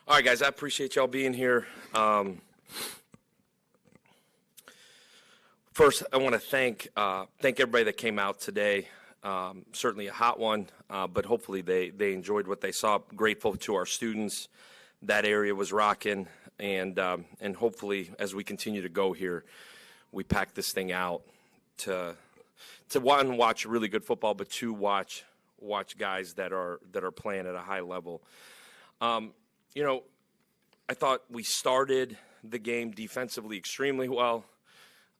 All right, guys, I appreciate y'all being here. First, I want to thank everybody that came out today. Certainly a hot one, but hopefully they enjoyed what they saw. Grateful to our students. That area was rocking, and hopefully as we continue to go here, we pack this thing out to one, watch really good football, but two, watch guys that are playing at a high level. I thought we started the game defensively extremely well.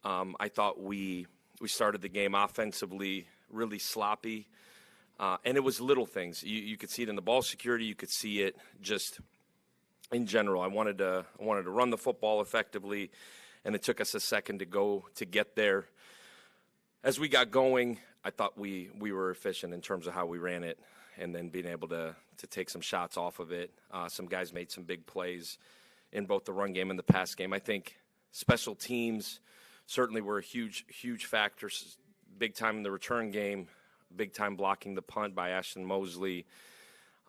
I thought we started the game offensively really sloppy, and it was little things. You could see it in the ball security. You could see it just in general. I wanted to run the football effectively, and it took us a second to get there. As we got going, I thought we were efficient in terms of how we ran it, and then being able to take some shots off of it. Some guys made some big plays in both the run game and the pass game. I think special teams certainly were a huge factor, big time in the return game, big time blocking the punt by Ashton Mosley,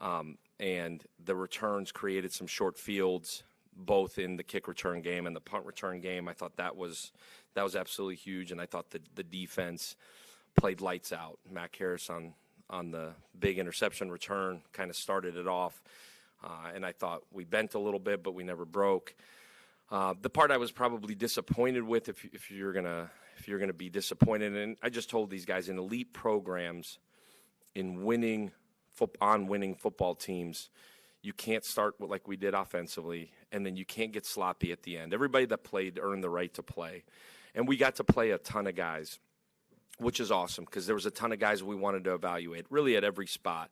and the returns created some short fields, both in the kick return game and the punt return game. I thought that was absolutely huge, and I thought the defense played lights out. Mack on the big interception return kind of started it off, and I thought we bent a little bit, but we never broke. The part I was probably disappointed with, if you're gonna be disappointed, and I just told these guys in elite programs, in winning football teams, you can't start like we did offensively, and then you can't get sloppy at the end. Everybody that played earned the right to play, and we got to play a ton of guys, which is awesome because there was a ton of guys we wanted to evaluate, really at every spot.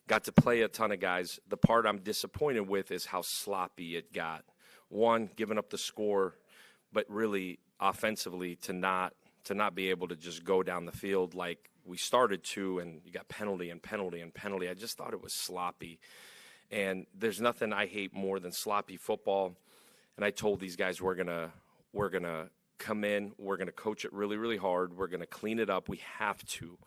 Got to play a ton of guys. The part I'm disappointed with is how sloppy it got. One, giving up the score, but really offensively to not be able to just go down the field like we started to, and you got penalty and penalty and penalty. I just thought it was sloppy. And there's nothing I hate more than sloppy football. And I told these guys we're gonna come in, we're gonna coach it really, really hard. We're gonna clean it up. We have to.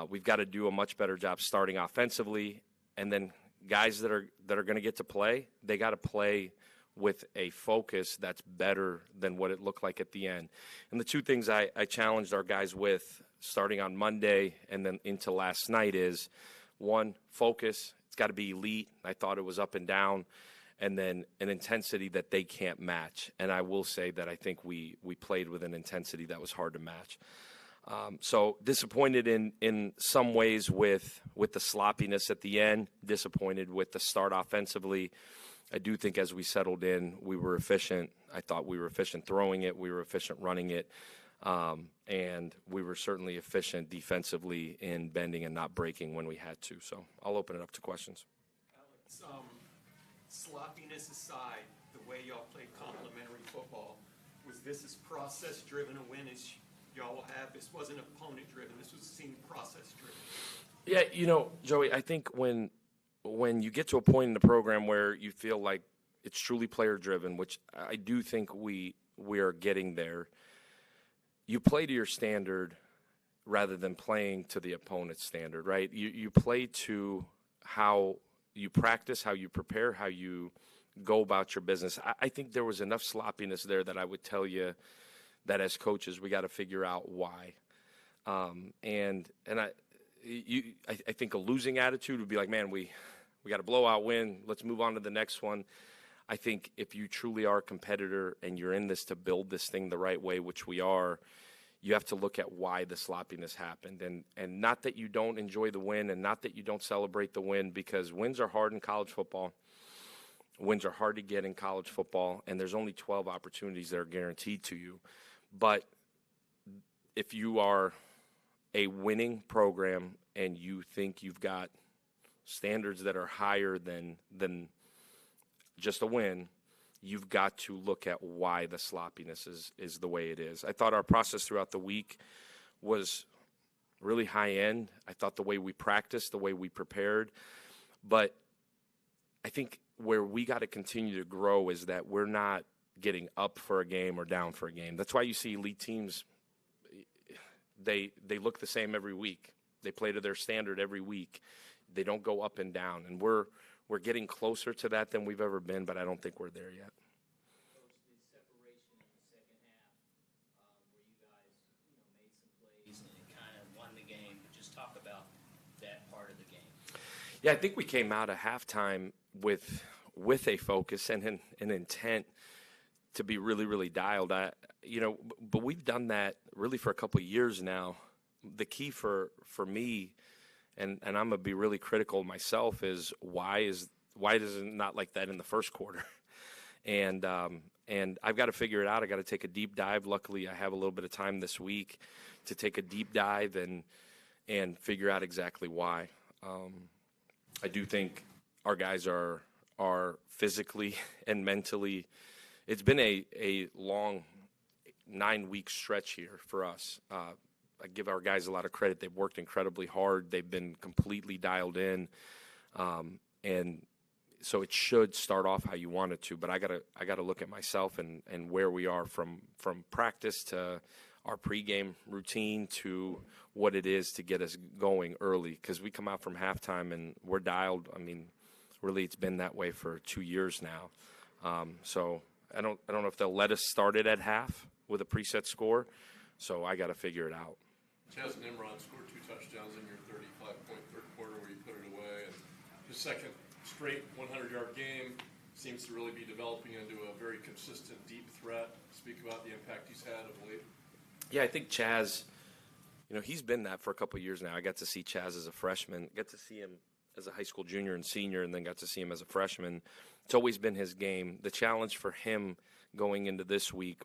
We've got to do a much better job starting offensively, and then guys that are gonna get to play, they got to play with a focus that's better than what it looked like at the end. And the two things I challenged our guys with starting on Monday and then into last night is, one, focus. It's got to be elite. I thought it was up and down. And then an intensity that they can't match. And I will say that I think we played with an intensity that was hard to match. So disappointed in some ways with the sloppiness at the end, disappointed with the start offensively. I do think as we settled in, we were efficient. I thought we were efficient throwing it. We were efficient running it. And we were certainly efficient defensively in bending and not breaking when we had to. So I'll open it up to questions. Alex, sloppiness aside, the way y'all played complementary football, was this as process-driven a win as y'all will have? This wasn't opponent-driven. This was seemed process-driven. Yeah, Joey, I think when you get to a point in the program where you feel like it's truly player-driven, which I do think we are getting there, you play to your standard rather than playing to the opponent's standard, right? You play to how you practice, how you prepare, how you go about your business. I think there was enough sloppiness there that I would tell you that as coaches we got to figure out why. And I think a losing attitude would be like, man, we got a blowout win. Let's move on to the next one. I think if you truly are a competitor and you're in this to build this thing the right way, which we are, you have to look at why the sloppiness happened. And not that you don't enjoy the win and not that you don't celebrate the win, because wins are hard in college football. Wins are hard to get in college football, and there's only 12 opportunities that are guaranteed to you. But if you are a winning program and you think you've got standards that are higher than just a win, you've got to look at why the sloppiness is the way it is. I thought our process throughout the week was really high end. I thought the way we practiced, the way we prepared. But I think where we got to continue to grow is that we're not getting up for a game or down for a game. That's why you see elite teams, they look the same every week. They play to their standard every week. They don't go up and down. And we're We're getting closer to that than we've ever been, but I don't think we're there yet. Coach, the separation in the second half, where you guys, made some plays and kind of won the game. Just talk about that part of the game. Yeah, I think we came out of halftime with a focus and an intent to be really, really dialed. But we've done that really for a couple of years now. The key for me, and I'm gonna be really critical myself, is why is it not like that in the first quarter? And I've got to figure it out. I got to take a deep dive. Luckily, I have a little bit of time this week to take a deep dive and figure out exactly why. I do think our guys are physically and mentally. It's been a long 9-week stretch here for us. I give our guys a lot of credit. They've worked incredibly hard. They've been completely dialed in, and so it should start off how you want it to. But I gotta look at myself and where we are from practice to our pregame routine to what it is to get us going early, because we come out from halftime and we're dialed. I mean, really, it's been that way for 2 years now. So I don't know if they'll let us start it at half with a preset score. So I got to figure it out. Chaz and Imran scored 2 touchdowns in your 35-point third quarter where you put it away, and his second straight 100-yard game seems to really be developing into a very consistent deep threat. Speak about the impact he's had of late. Yeah, I think Chaz, he's been that for a couple of years now. I got to see Chaz as a freshman, got to see him as a high school junior and senior, and then got to see him as a freshman. It's always been his game. The challenge for him going into this week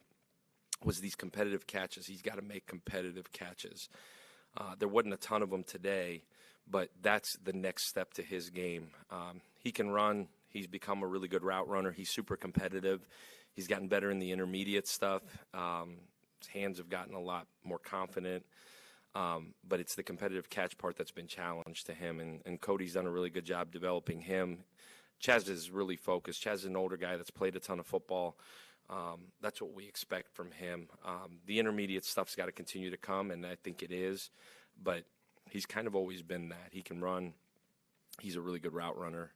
was these competitive catches. He's got to make competitive catches. There wasn't a ton of them today, but that's the next step to his game. He can run. He's become a really good route runner. He's super competitive. He's gotten better in the intermediate stuff. His hands have gotten a lot more confident. But it's the competitive catch part that's been challenged to him, and Cody's done a really good job developing him. Chaz is really focused. Chaz is an older guy that's played a ton of football. That's what we expect from him. The intermediate stuff's got to continue to come, and I think it is. But he's kind of always been that. He can run. He's a really good route runner.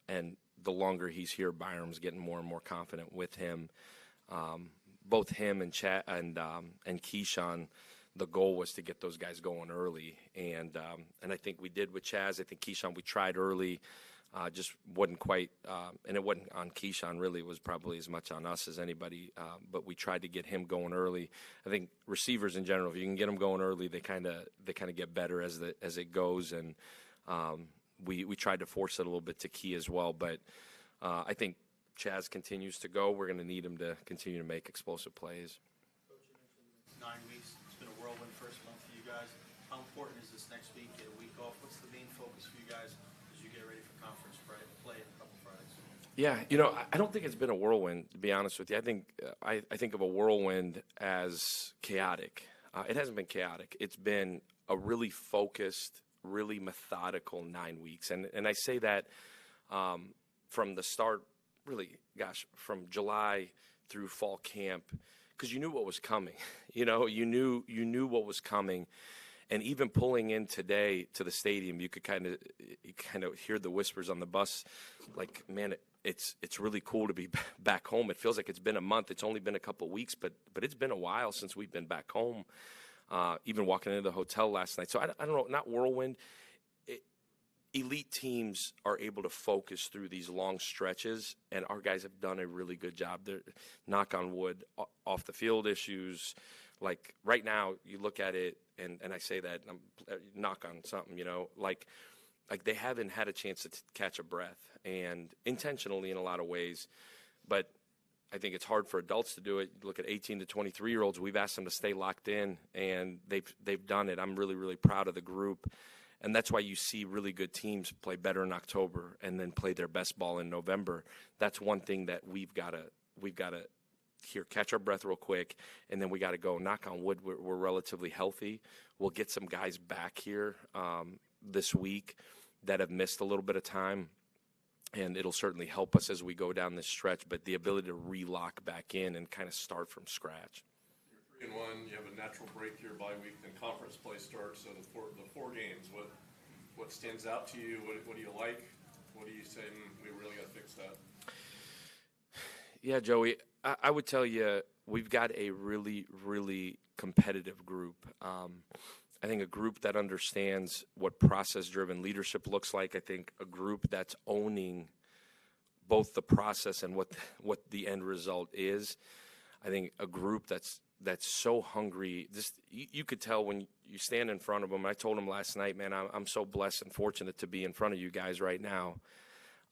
And the longer he's here, Byram's getting more and more confident with him. Both him and Keyshawn, the goal was to get those guys going early. And I think we did with Chaz. I think Keyshawn, we tried early. Just wasn't quite, and it wasn't on Keyshawn really. It was probably as much on us as anybody. But we tried to get him going early. I think receivers in general, if you can get them going early, they kind of get better as it goes. And we tried to force it a little bit to Key as well. But I think Chaz continues to go. We're going to need him to continue to make explosive plays. Coach, you mentioned 9 weeks. It's been a whirlwind first month for you guys. How important is this next week? Get a week off. What's the main focus for you guys as you get ready for conference play in a couple Fridays? Yeah, I don't think it's been a whirlwind, to be honest with you. I think of a whirlwind as chaotic. It hasn't been chaotic. It's been a really focused, really methodical 9 weeks. And I say that from the start, really, from July through fall camp, because you knew what was coming. You knew what was coming. And even pulling in today to the stadium, you could kind of hear the whispers on the bus, like, man, it's really cool to be back home. It feels like it's been a month. It's only been a couple of weeks, but it's been a while since we've been back home. Even walking into the hotel last night. So I don't know, not whirlwind. Elite teams are able to focus through these long stretches, and our guys have done a really good job. They're, knock on wood, off the field issues. Like right now, you look at it, and I say that, knock on something, like they haven't had a chance to catch a breath, and intentionally in a lot of ways. But I think it's hard for adults to do it. Look at 18 to 23-year-olds. We've asked them to stay locked in, and they've done it. I'm really, really proud of the group. And that's why you see really good teams play better in October and then play their best ball in November. That's one thing that we've got to here, catch our breath real quick, and then we got to go. Knock on wood, we're relatively healthy. We'll get some guys back here this week that have missed a little bit of time, and it'll certainly help us as we go down this stretch. But the ability to relock back in and kind of start from scratch. You're 3-1. You have a natural break here bye week, then conference play starts. So the four games. What stands out to you? What do you like? What do you say, we really got to fix that? Yeah, Joey, I would tell you we've got a really, really competitive group. I think a group that understands what process-driven leadership looks like. I think a group that's owning both the process and what the end result is. I think a group that's so hungry. You could tell when you stand in front of them. I told them last night, man, I'm so blessed and fortunate to be in front of you guys right now.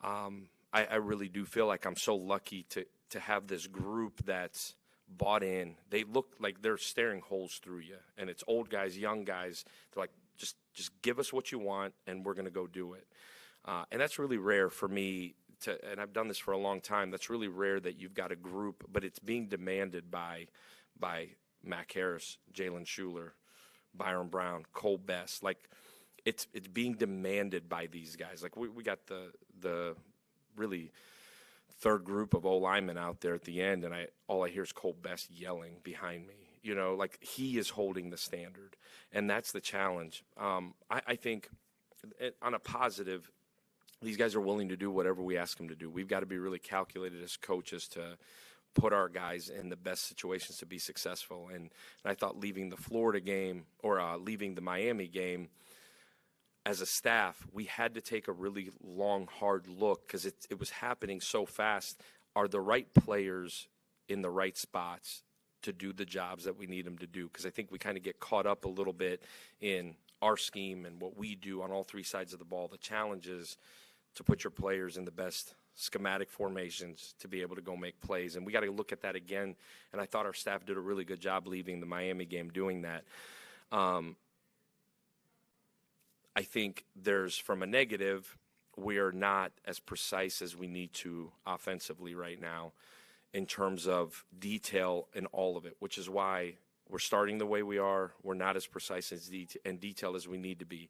I really do feel like I'm so lucky to have this group that's bought in. They look like they're staring holes through you, and it's old guys, young guys. They're like, just give us what you want, and we're going to go do it. And that's really rare for me. And I've done this for a long time. That's really rare that you've got a group, but it's being demanded by Mack Harris, Jalen Schuler, Byron Brown, Cole Best. Like, it's being demanded by these guys. Like, we got the really third group of O-linemen out there at the end, and all I hear is Cole Best yelling behind me. You know, like, he is holding the standard, and that's the challenge. I think on a positive, these guys are willing to do whatever we ask them to do. We've got to be really calculated as coaches to put our guys in the best situations to be successful. And I thought leaving the Florida game or leaving the Miami game, as a staff, we had to take a really long, hard look because it was happening so fast. Are the right players in the right spots to do the jobs that we need them to do? Because I think we kind of get caught up a little bit in our scheme and what we do on all three sides of the ball. The challenge is to put your players in the best schematic formations to be able to go make plays. And we got to look at that again. And I thought our staff did a really good job leaving the Miami game doing that. I think there's, from a negative, we are not as precise as we need to offensively right now in terms of detail in all of it, which is why we're starting the way we are. We're not as precise and detailed as we need to be.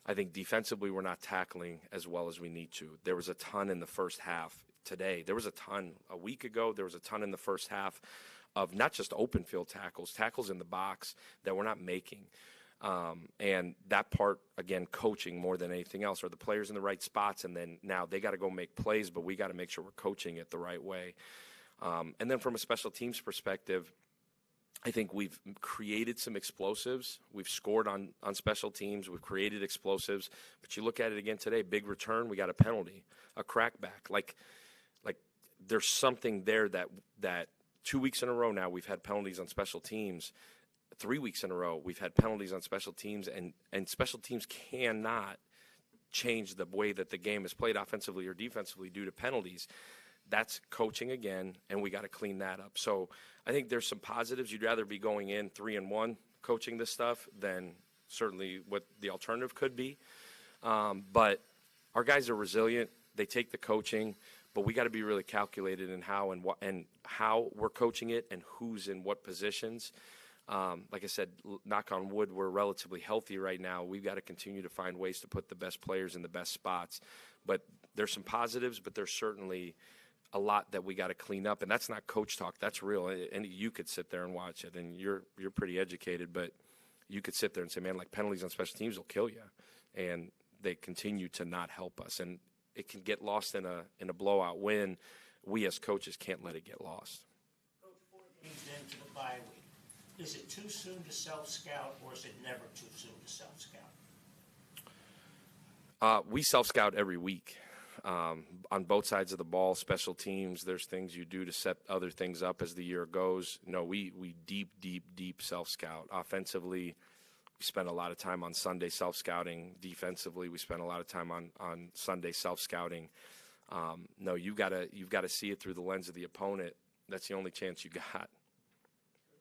I think defensively we're not tackling as well as we need to. There was a ton in the first half today. There was a ton a week ago. There was a ton in the first half of not just open field tackles in the box that we're not making. And that part, again, coaching more than anything else. Are the players in the right spots? And then now they got to go make plays, but we got to make sure we're coaching it the right way. And then from a special teams perspective, I think we've created some explosives. We've scored on special teams. We've created explosives. But you look at it again today, big return, we got a penalty, a crackback. Like there's something there that 2 weeks in a row now we've had penalties on special teams. 3 weeks in a row we've had penalties on special teams, and special teams cannot change the way that the game is played offensively or defensively due to penalties. That's coaching again, and we got to clean that up. So I think there's some positives. You'd rather be going in 3-1 coaching this stuff than certainly what the alternative could be. But our guys are resilient. They take the coaching, but we got to be really calculated in how and how we're coaching it and who's in what positions. Like I said, knock on wood, we're relatively healthy right now. We've got to continue to find ways to put the best players in the best spots. But there's some positives, but there's certainly a lot that we got to clean up, and that's not coach talk. That's real. And you could sit there and watch it, and you're pretty educated, but you could sit there and say, man, like, penalties on special teams will kill you, and they continue to not help us, and it can get lost in a blowout win. We as coaches can't let it get lost. Coach, 4 games into the bye week, is it too soon to self-scout, or is it never too soon to self-scout? We self-scout every week. On both sides of the ball, special teams, there's things you do to set other things up as the year goes. No, we deep self-scout. Offensively, we spend a lot of time on Sunday self-scouting. Defensively, we spend a lot of time on Sunday self-scouting. No, you've got to see it through the lens of the opponent. That's the only chance you got.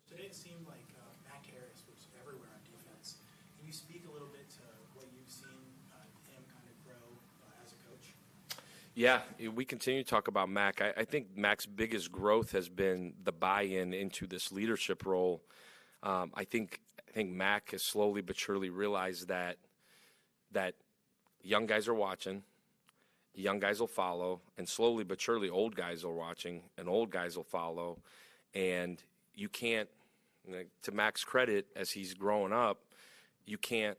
Today it seemed like Mack Harris was everywhere on defense. Can you speak a little bit to what you've seen him kind of grow as a coach? Yeah, we continue to talk about Mack. I think Mack's biggest growth has been the buy-in into this leadership role. I think Mack has slowly but surely realized that young guys are watching, young guys will follow, and slowly but surely old guys are watching, and old guys will follow. And you can't, to Mack's credit, as he's growing up, you can't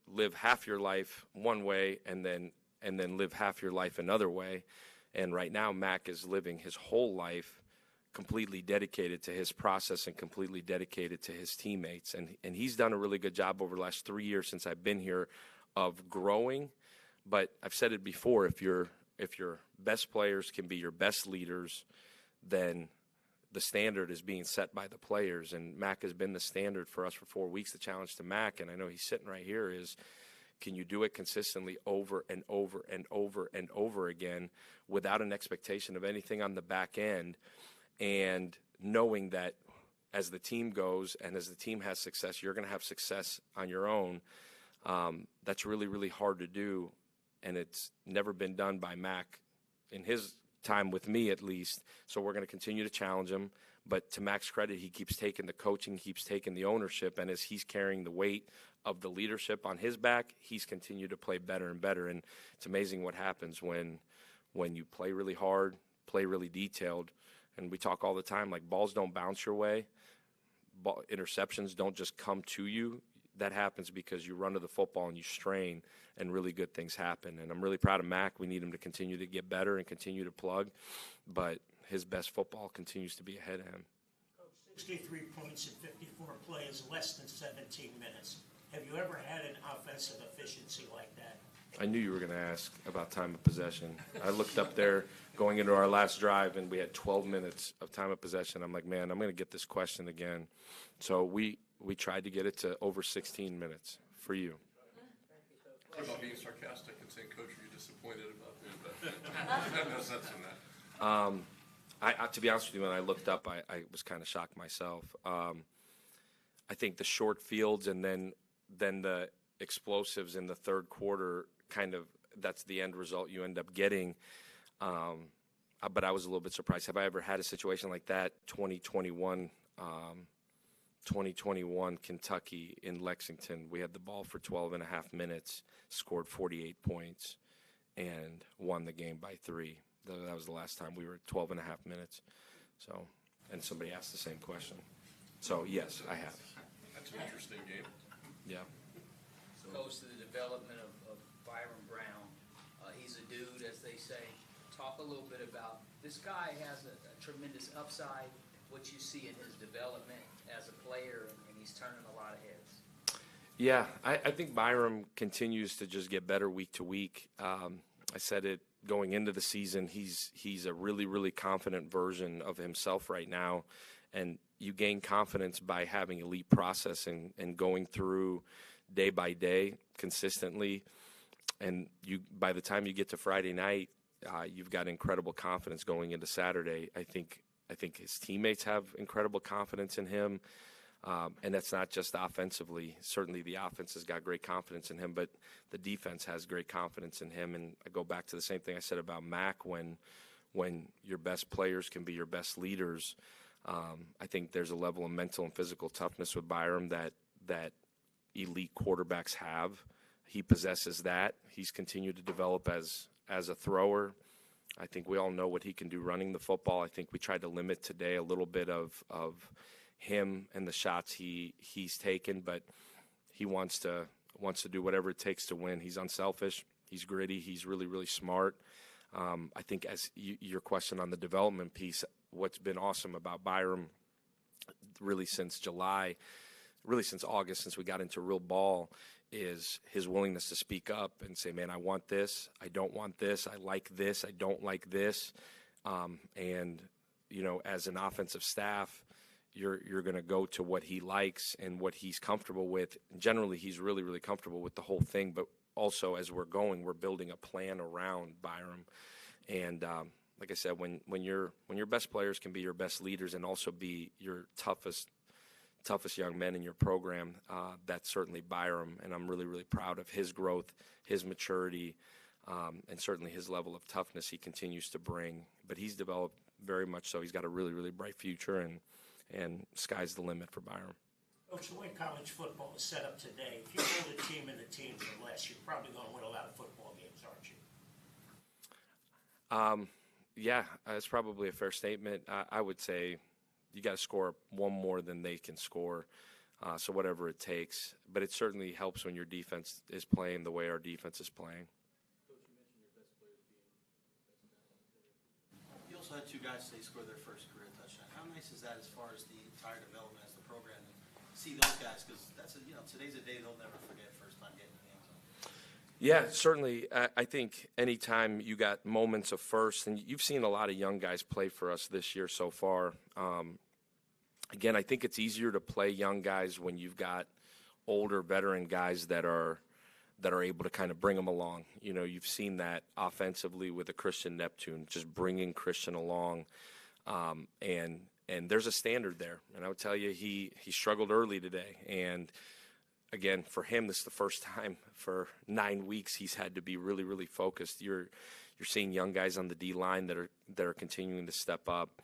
live half your life one way and then and then live half your life another way. And right now, Mack is living his whole life completely dedicated to his process and completely dedicated to his teammates. And he's done a really good job over the last 3 years since I've been here of growing. But I've said it before, if your best players can be your best leaders, then the standard is being set by the players. And Mack has been the standard for us for 4 weeks. The challenge to Mack, and I know he's sitting right here, is can you do it consistently over and over and over and over again without an expectation of anything on the back end, and knowing that as the team goes and as the team has success, you're going to have success on your own. That's really, really hard to do, and it's never been done by Mack in his time with me, at least. So we're going to continue to challenge him. But to Mack's credit, he keeps taking the coaching, keeps taking the ownership, and as he's carrying the weight of the leadership on his back, he's continued to play better and better. And it's amazing what happens when you play really hard, play really detailed. And we talk all the time, like, balls don't bounce your way. Interceptions don't just come to you. That happens because you run to the football and you strain, and really good things happen. And I'm really proud of Mack. We need him to continue to get better and continue to plug, but his best football continues to be ahead of him. Coach, 63 points in 54 plays, less than 17 minutes. Have you ever had an offensive efficiency like that? I knew you were going to ask about time of possession. I looked up there going into our last drive, and we had 12 minutes of time of possession. I'm like, man, I'm going to get this question again. So we tried to get it to over 16 minutes for you. What about being sarcastic and saying, Coach, are you disappointed about it? I have no sense in that. To be honest with you, when I looked up, I was kind of shocked myself. I think the short fields and then the explosives in the third quarter, kind of, that's the end result you end up getting. But I was a little bit surprised. Have I ever had a situation like that? 2021 Kentucky in Lexington, we had the ball for 12 and a half minutes, scored 48 points, and won the game by 3. That was the last time we were at 12 and a half minutes. So, and somebody asked the same question. So, yes, I have. That's an interesting game. Yeah. Goes to the development of Byron Brown. He's a dude, as they say. Talk a little bit about this guy has a tremendous upside, what you see in his development as a player, and he's turning a lot of heads. Yeah, I think Byram continues to just get better week to week. I said it going into the season. He's a really, really confident version of himself right now, and you gain confidence by having elite processing and going through day by day consistently. And by the time you get to Friday night, you've got incredible confidence going into Saturday. I think his teammates have incredible confidence in him. And that's not just offensively. Certainly the offense has got great confidence in him, but the defense has great confidence in him. And I go back to the same thing I said about Mack, when your best players can be your best leaders. I think there's a level of mental and physical toughness with Byram that elite quarterbacks have. He possesses that. He's continued to develop as a thrower. I think we all know what he can do running the football. I think we tried to limit today a little bit of him and the shots he's taken, but he wants to do whatever it takes to win. He's unselfish. He's gritty. He's really, really smart. I think as your question on the development piece, what's been awesome about Byram really since July, really since August, since we got into real ball, is his willingness to speak up and say, man, I want this, I don't want this, I like this, I don't like this. And, as an offensive staff, you're going to go to what he likes and what he's comfortable with. Generally, he's really, really comfortable with the whole thing, but also as we're building a plan around Byram. And like I said, when your best players can be your best leaders and also be your toughest young men in your program, that's certainly Byram, and I'm really, really proud of his growth, his maturity, and certainly his level of toughness he continues to bring. But he's developed very much so. He's got a really, really bright future, and sky's the limit for Byram. Coach, the way college football is set up today, if you hold a team in the teams or less, you're probably going to win a lot of football games, aren't you? Yeah, that's probably a fair statement. I would say you got to score one more than they can score, so whatever it takes. But it certainly helps when your defense is playing the way our defense is playing. Coach, you mentioned had 2 guys today score their first career touchdown. How nice is that as far as the entire development as the program and see those guys? Because that's today's a day they'll never forget. First time getting in the end zone. Yeah, certainly. I think anytime you got moments of first, and you've seen a lot of young guys play for us this year so far. Again, I think it's easier to play young guys when you've got older veteran guys that are able to kind of bring them along. You know, you've seen that offensively with a Christian Neptune, just bringing Christian along, and there's a standard there. And I would tell you, he struggled early today, and again, for him, this is the first time for 9 weeks he's had to be really, really focused. You're seeing young guys on the D line that are continuing to step up.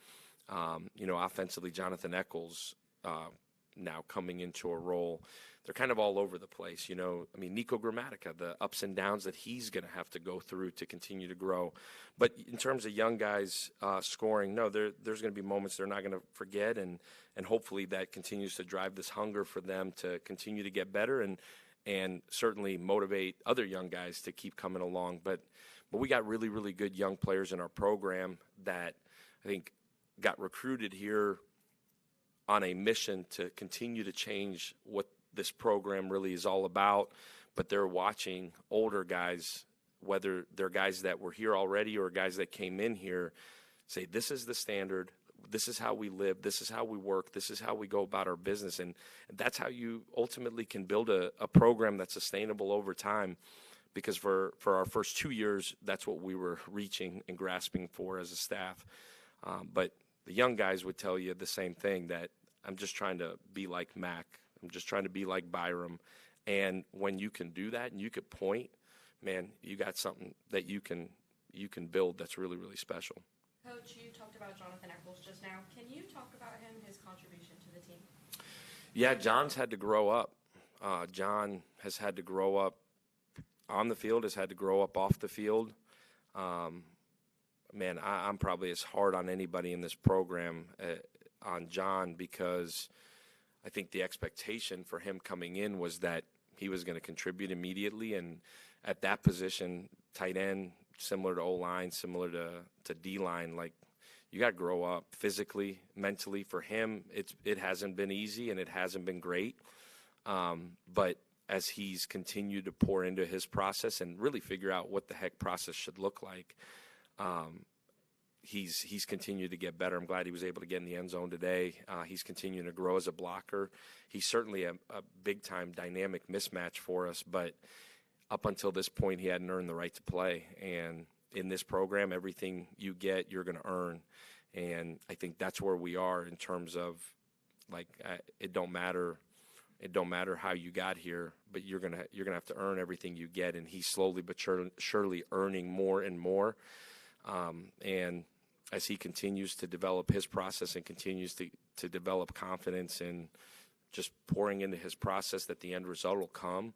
You know, offensively, Jonathan Eccles now coming into a role. They're kind of all over the place. You know, I mean, Nico Grammatica, the ups and downs that he's going to have to go through to continue to grow. But in terms of young guys scoring, no, there's going to be moments they're not going to forget, and hopefully that continues to drive this hunger for them to continue to get better and certainly motivate other young guys to keep coming along. But we got really, really good young players in our program that I think got recruited here on a mission to continue to change what this program really is all about. But they're watching older guys, whether they're guys that were here already or guys that came in here, say, this is the standard, this is how we live, this is how we work, this is how we go about our business. And that's how you ultimately can build a program that's sustainable over time. Because for our first 2 years, that's what we were reaching and grasping for as a staff. But the young guys would tell you the same thing, that I'm just trying to be like Mack. I'm just trying to be like Byram. And when you can do that and you could point, man, you got something that you can build that's really, really special. Coach, you talked about Jonathan Eccles just now. Can you talk about him, his contribution to the team? Yeah, John's had to grow up. John has had to grow up on the field, has had to grow up off the field. Man, I'm probably as hard on anybody in this program on John, because I think the expectation for him coming in was that he was going to contribute immediately. And at that position, tight end, similar to O-line, similar to D-line, like, you got to grow up physically, mentally. For him, it hasn't been easy and it hasn't been great. But as he's continued to pour into his process and really figure out what the heck process should look like, he's continued to get better. I'm glad he was able to get in the end zone today. He's continuing to grow as a blocker. He's certainly a big-time dynamic mismatch for us, but up until this point, he hadn't earned the right to play. And in this program, everything you get, you're going to earn. And I think that's where we are in terms of, like, it don't matter how you got here, but you're gonna have to earn everything you get. And he's slowly but surely earning more and more. And as he continues to develop his process and continues to develop confidence and just pouring into his process that the end result will come,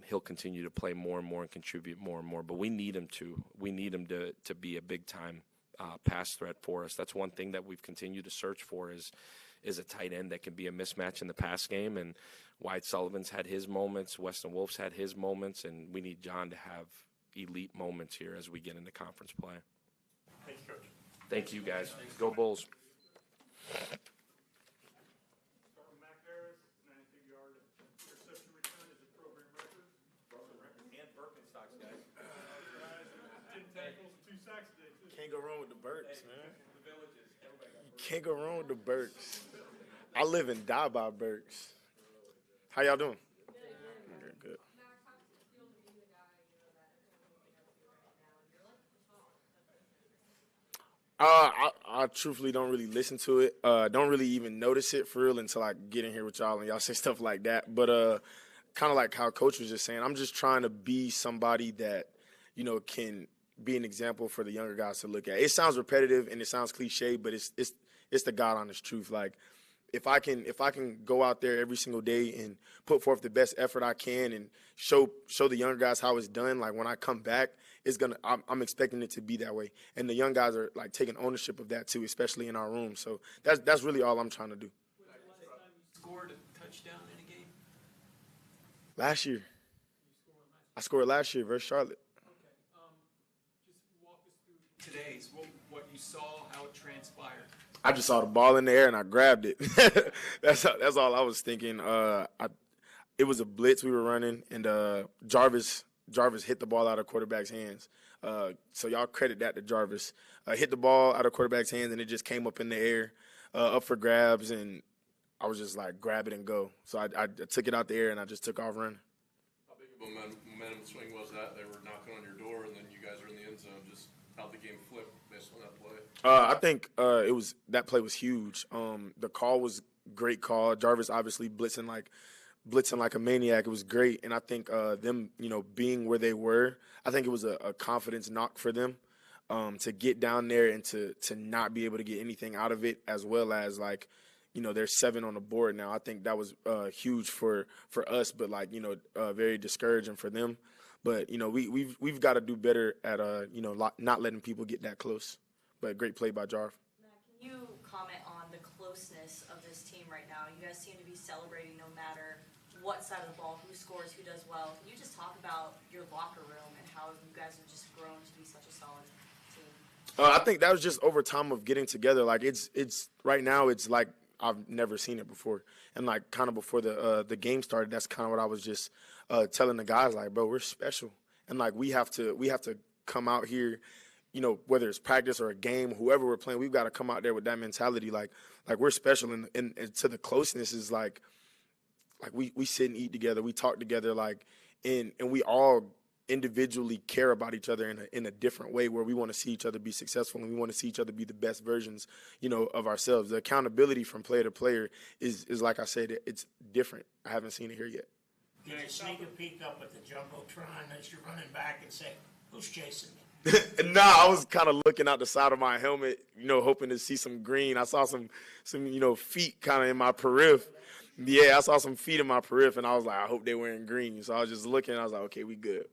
he'll continue to play more and more and contribute more and more. But we need him to. We need him to be a big-time pass threat for us. That's one thing that we've continued to search for is a tight end that can be a mismatch in the pass game. And Wyatt Sullivan's had his moments. Weston Wolf's had his moments. And we need John to have elite moments here as we get into conference play. Thank you, Coach. Thank you, guys. Go Bulls. Start with Mack, 90-yard interception return is a program record. And Birkenstocks, guys. 10 tackles, 2 sacks today, too. Can't go wrong with the Burks, man. The Villages. Can't go wrong with the Burks. I live and die by Burks. How y'all doing? Good. I truthfully don't really listen to it. Don't really even notice it for real until I get in here with y'all and y'all say stuff like that. But kind of like how Coach was just saying, I'm just trying to be somebody that, you know, can be an example for the younger guys to look at. It sounds repetitive and it sounds cliche, but it's the God honest truth. Like, if I can go out there every single day and put forth the best effort I can and show the younger guys how it's done, like when I come back, I'm expecting it to be that way. And the young guys are like taking ownership of that too, especially in our room. So that's really all I'm trying to do. When was the last time you scored a touchdown in a game? Last year. I scored last year versus Charlotte. Okay. Just walk us through today. plays, what you saw, how it transpired. I just saw the ball in the air and I grabbed it. That's all I was thinking. It was a blitz we were running, and Jarvis hit the ball out of quarterback's hands. So y'all credit that to Jarvis. Hit the ball out of quarterback's hands, and it just came up in the air, up for grabs, and I was just like, grab it and go. So I took it out the air, and I just took off running. How big of a momentum swing was that? They were knocking on your door, and then you guys are in the end zone. Just how the game flipped based on that play? I think that play was huge. The call was great call. Jarvis obviously blitzing like a maniac. It was great, and I think them, being where they were, I think it was a confidence knock for them to get down there and to not be able to get anything out of it, as well as there's 7 on the board now. I think that was huge for us, but very discouraging for them. But we've got to do better at not letting people get that close. But great play by Jarv. Mack, can you comment on the closeness of this team right now? You guys seem to be celebrating no matter what side of the ball, who scores, who does well. Can you just talk about your locker room and how you guys have just grown to be such a solid team? I think that was just over time of getting together. Like it's right now, it's like I've never seen it before. And like kind of before the game started, that's kind of what I was just telling the guys, like, bro, we're special, and like we have to come out here. Whether it's practice or a game, whoever we're playing, we've got to come out there with that mentality. Like we're special, and to the closeness is like we sit and eat together, we talk together, and we all individually care about each other in a different way, where we want to see each other be successful and we want to see each other be the best versions, of ourselves. The accountability from player to player is like I said, it's different. I haven't seen it here yet. Did you sneak a peek up at the jumbotron as you're running back and say, "Who's chasing me?" Nah, I was kind of looking out the side of my helmet, hoping to see some green. I saw some feet kind of in my periph. Yeah, I saw some feet in my periph, and I was like, I hope they're wearing green. So I was just looking, and I was like, okay, we good.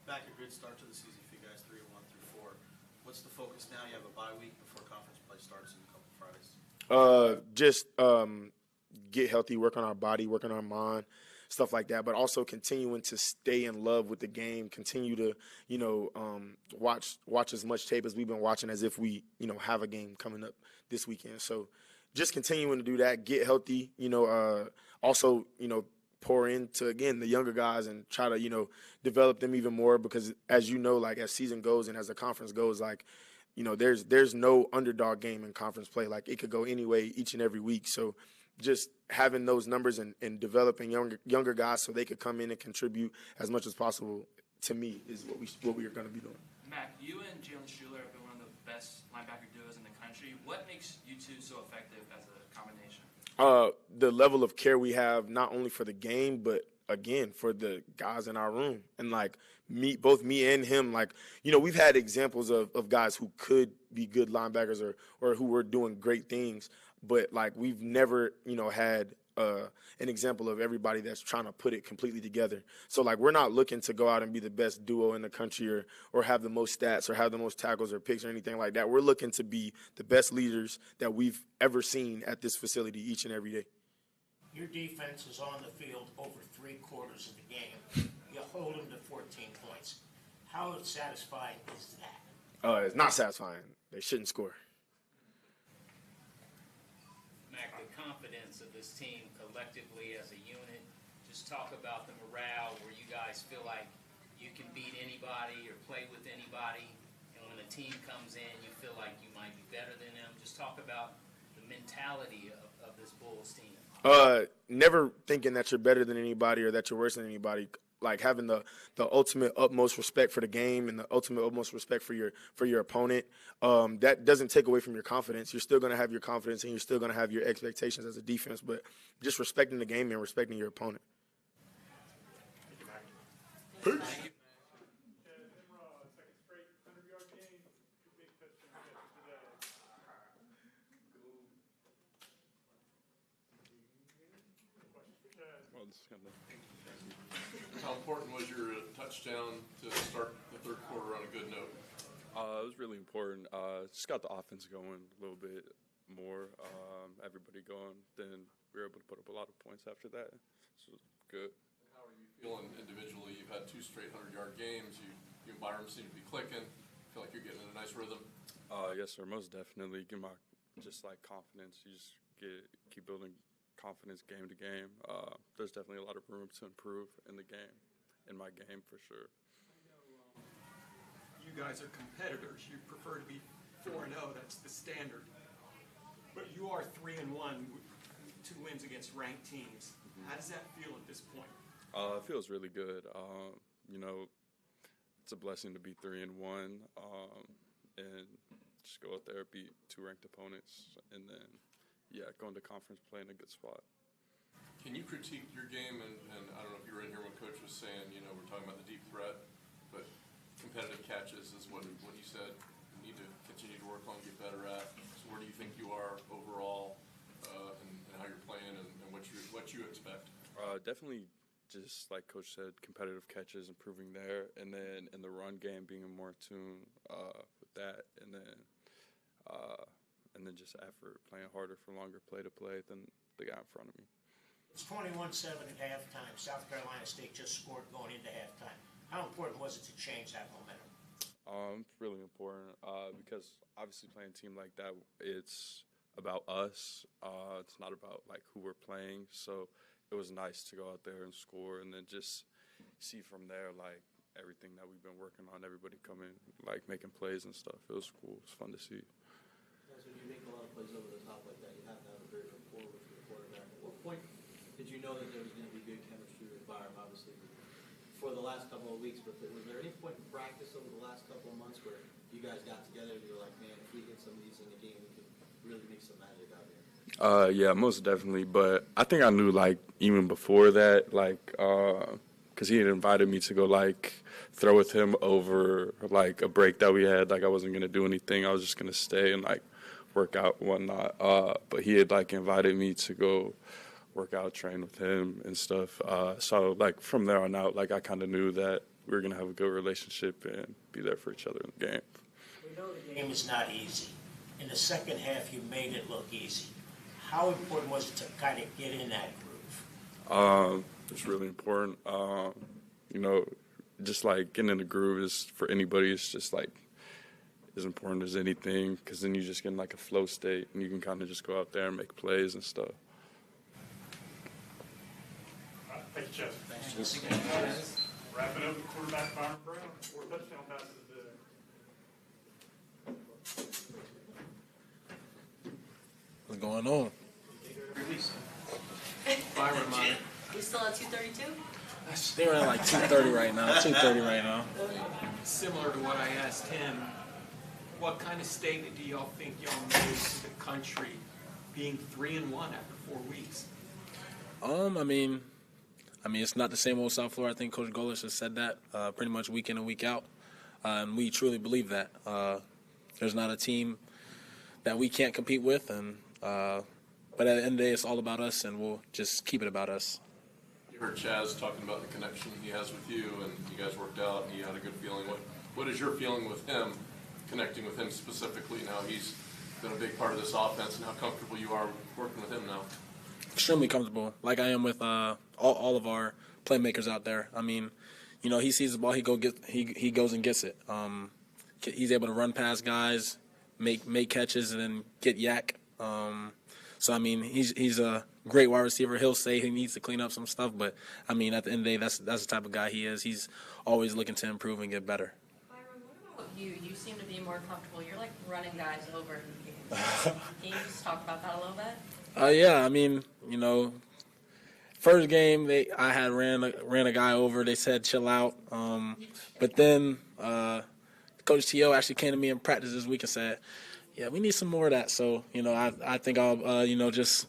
Back a good start to the season for you guys, 3-1 through 4. What's the focus now? You have a bye week before conference play starts in a couple Fridays. Just get healthy, work on our body, work on our mind, stuff like that, but also continuing to stay in love with the game, continue to, watch as much tape as we've been watching, as if we, have a game coming up this weekend. So just continuing to do that, get healthy, also, pour into, again, the younger guys and try to, develop them even more, because as as season goes and as the conference goes, there's no underdog game in conference play. Like, it could go any way each and every week. So just having those numbers and developing younger guys so they could come in and contribute as much as possible, to me, is what we are going to be doing. Mack, you and Jalen Schuler have been one of the best linebacker duos in the country. What makes you two so effective as a combination? The level of care we have, not only for the game, but again for the guys in our room, and both me and him. We've had examples of guys who could be good linebackers or who were doing great things. But we've never, had an example of everybody that's trying to put it completely together. So we're not looking to go out and be the best duo in the country or have the most stats or have the most tackles or picks or anything like that. We're looking to be the best leaders that we've ever seen at this facility each and every day. Your defense is on the field over 3/4 of the game. You hold them to 14 points. How satisfying is that? It's not satisfying. They shouldn't score. Mack, the confidence of this team collectively as a unit, just talk about the morale where you guys feel like you can beat anybody or play with anybody, and when a team comes in, you feel like you might be better than them. Just talk about the mentality of this Bulls team. Never thinking that you're better than anybody or that you're worse than anybody. Having the ultimate utmost respect for the game and the ultimate utmost respect for your opponent. That doesn't take away from your confidence. You're still going to have your confidence and you're still going to have your expectations as a defense, but just respecting the game and respecting your opponent. Peace. Second straight 100-yard game. Big touchdown today. Well, this is kind of. How important was your touchdown to start the third quarter on a good note? It was really important. Just got the offense going a little bit more. Everybody going. Then we were able to put up a lot of points after that. So it was good. How are you feeling individually? You've had 2 straight 100-yard games. You and Byram seem to be clicking. Feel like you're getting in a nice rhythm. Yes, sir. Most definitely. Give my just like confidence. You just keep building confidence game to game. There's definitely a lot of room to improve in the game, in my game for sure. You guys are competitors. You prefer to be 4-0. That's the standard. But you are 3-1, with 2 wins against ranked teams. How does that feel at this point? It feels really good. You know, it's a blessing to be 3-1, and just go out there, beat 2 ranked opponents, and then, yeah, go into conference play in a good spot. Can you critique your game? And I don't know if you were in here when Coach was saying, you know, we're talking about the deep threat, but competitive catches is what he said you need to continue to work on, get better at. So where do you think you are overall, and how you're playing, and what you expect? Definitely, just like Coach said, competitive catches, improving there, and then in the run game, being more in tune with that, and then just effort, playing harder for longer play-to-play than the guy in front of me. It's 21-7 at halftime. South Carolina State just scored going into halftime. How important was it to change that momentum? It's really important because obviously playing a team like that, it's about us. It's not about like who we're playing. So it was nice to go out there and score, and then just see from there like everything that we've been working on. Everybody coming, like making plays and stuff. It was cool. It was fun to see. When you make a lot of plays over the top like that, you have to have a great rapport with your quarterback. At what point did you know that there was going to be good chemistry with Byram, obviously, for the last couple of weeks? But was there any point in practice over the last couple of months where you guys got together and you were like, man, if we hit some of these in the game, we could really make some magic out here? Yeah, most definitely. But I think I knew like even before that, like, because he had invited me to go like throw with him over like a break that we had. Like I wasn't gonna do anything. I was just gonna stay and like work out and whatnot. But he had like invited me to go work out, train with him and stuff. So like from there on out, like I kind of knew that we were gonna have a good relationship and be there for each other in the game. We know the game is not easy. In the second half, you made it look easy. How important was it to kind of get in that groove? It's really important. You know, just like getting in the groove is for anybody. It's just like as important as anything, because then you just get in like a flow state and you can kind of just go out there and make plays and stuff. Thank you, Chaz. Thanks. Wrapping up the quarterback, Byron Brown, 4 touchdown passes today. What's going on? Byron, You still at 232? They're at like 230 right now. 230 right now. Similar to what I asked him, what kind of statement do y'all think y'all made to the country being 3-1 after 4 weeks? I mean, it's not the same old South Florida. I think Coach Golesh has said that pretty much week in and week out, and we truly believe that. There's not a team that we can't compete with, and but at the end of the day, it's all about us, and we'll just keep it about us. You heard Chaz talking about the connection he has with you, and you guys worked out, and you had a good feeling. What is your feeling with him, connecting with him specifically now? He's been a big part of this offense, and how comfortable you are working with him now? Extremely comfortable, like I am with all of our playmakers out there. I mean, you know, he sees the ball, he goes and gets it. He's able to run past guys, make catches, and then get yak. So I mean, he's a great wide receiver. He'll say he needs to clean up some stuff, but I mean, at the end of the day, that's the type of guy he is. He's always looking to improve and get better. Byron, what about you? You seem to be more comfortable. You're like running guys over in games. Can you just talk about that a little bit? Yeah, I mean, you know, first game I had ran a guy over. They said chill out, but then Coach T.O. actually came to me in practice this week and said, yeah, we need some more of that. So, you know, I think I'll, you know, just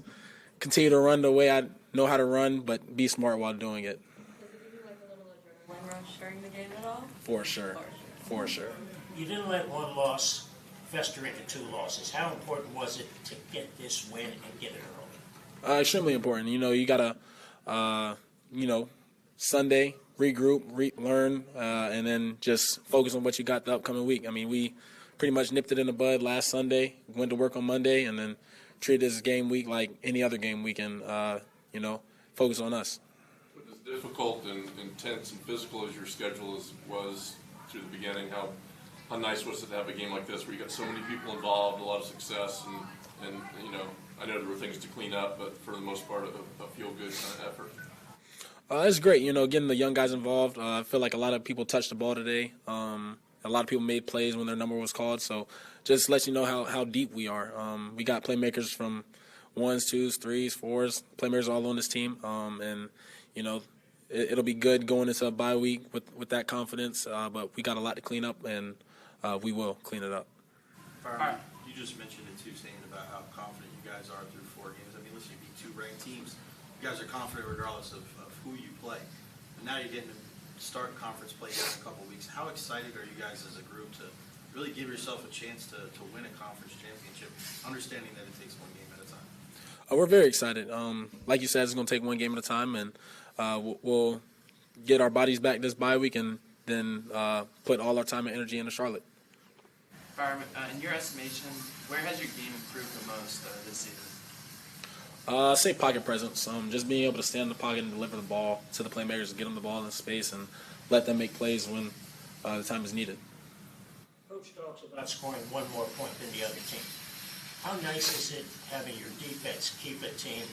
continue to run the way I know how to run, but be smart while doing it. Did it give you like a little adrenaline rush during the game at all? For sure. For sure. You didn't let one loss fester into 2 losses. How important was it to get this win and get it early? Extremely important. You know, you got to, you know, Sunday, regroup, learn, and then just focus on what you got the upcoming week. I mean, we pretty much nipped it in the bud last Sunday, went to work on Monday, and then treated this game week like any other game week and, you know, focus on us. But as difficult and intense and physical as your schedule was through the beginning, how how nice was it to have a game like this where you got so many people involved, a lot of success, and you know, I know there were things to clean up, but for the most part, a feel-good kind of effort. It's great, you know, getting the young guys involved. I feel like a lot of people touched the ball today. A lot of people made plays when their number was called, so just lets you know how deep we are. We got playmakers from 1s, 2s, 3s, 4s, playmakers all on this team, and, you know, it'll be good going into a bye week with that confidence, but we got a lot to clean up, and we will clean it up. Fireman, you just mentioned it too, saying about how confident you guys are through 4 games. I mean, listen, you beat 2 ranked teams. You guys are confident regardless of who you play. And now you're getting to start conference play here in a couple of weeks. How excited are you guys as a group to really give yourself a chance to win a conference championship, understanding that it takes 1 game at a time? We're very excited. Like you said, it's going to take 1 game at a time, and we'll get our bodies back this bye week and then put all our time and energy into Charlotte. Fireman, in your estimation, where has your game improved the most this season? I say pocket presence. Just being able to stand in the pocket and deliver the ball to the playmakers and get them the ball in space and let them make plays when the time is needed. Coach talks about scoring 1 more point than the other team. How nice is it having your defense keep a team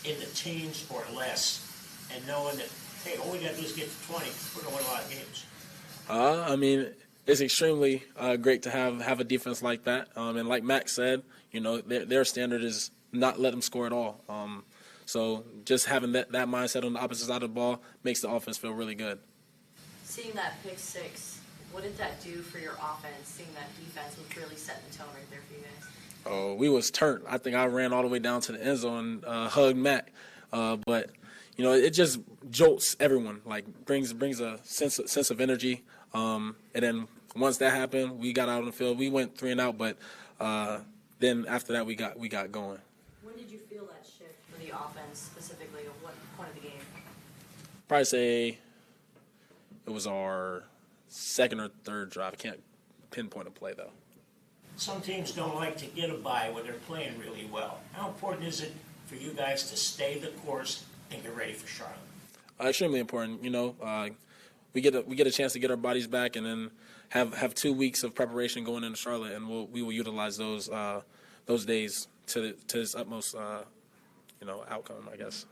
in the teens or less and knowing that, hey, all we got to do is get to 20, we're going to win a lot of games? I mean, it's extremely great to have a defense like that. And like Mack said, you know, their standard is not let them score at all. So just having that mindset on the opposite side of the ball makes the offense feel really good. Seeing that pick 6, what did that do for your offense, seeing that defense was really setting the tone right there for you guys? Oh, we was turned. I think I ran all the way down to the end zone and hugged Mack. But, you know, it just jolts everyone, like brings a sense of energy. And then once that happened, we got out on the field. We went 3 and out, but then after that we got going. When did you feel that shift for the offense specifically? At what point of the game? Probably say it was our 2nd or 3rd drive. I can't pinpoint a play, though. Some teams don't like to get a bye when they're playing really well. How important is it for you guys to stay the course and get ready for Charlotte? Extremely important. You know, we get a chance to get our bodies back and then have 2 weeks of preparation going into Charlotte, and we will utilize those days to its utmost outcome, I guess.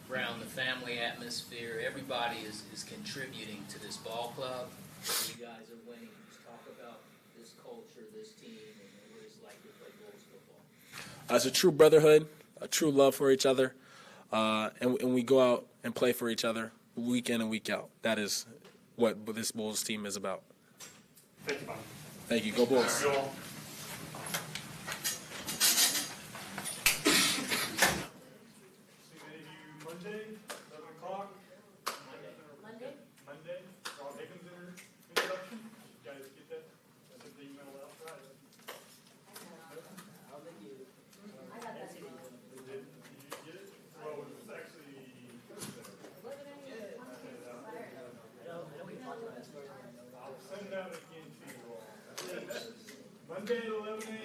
Brown, the family atmosphere, everybody is contributing to this ball club. You guys are winning. Just talk about this culture, this team, and what it's like to play Bulls football. It's a true brotherhood, a true love for each other, and we go out and play for each other week in and week out. That is what this Bulls team is about. Thank you, Bob. Thank you. Go Bulls. Monday, 11 o'clock. Monday? Monday, Rob Higgins introduction. You guys get that? That's the email out Friday. I got that. Did you get it? Well, it was actually I'll send it out again to you all. Monday at 11 a.m.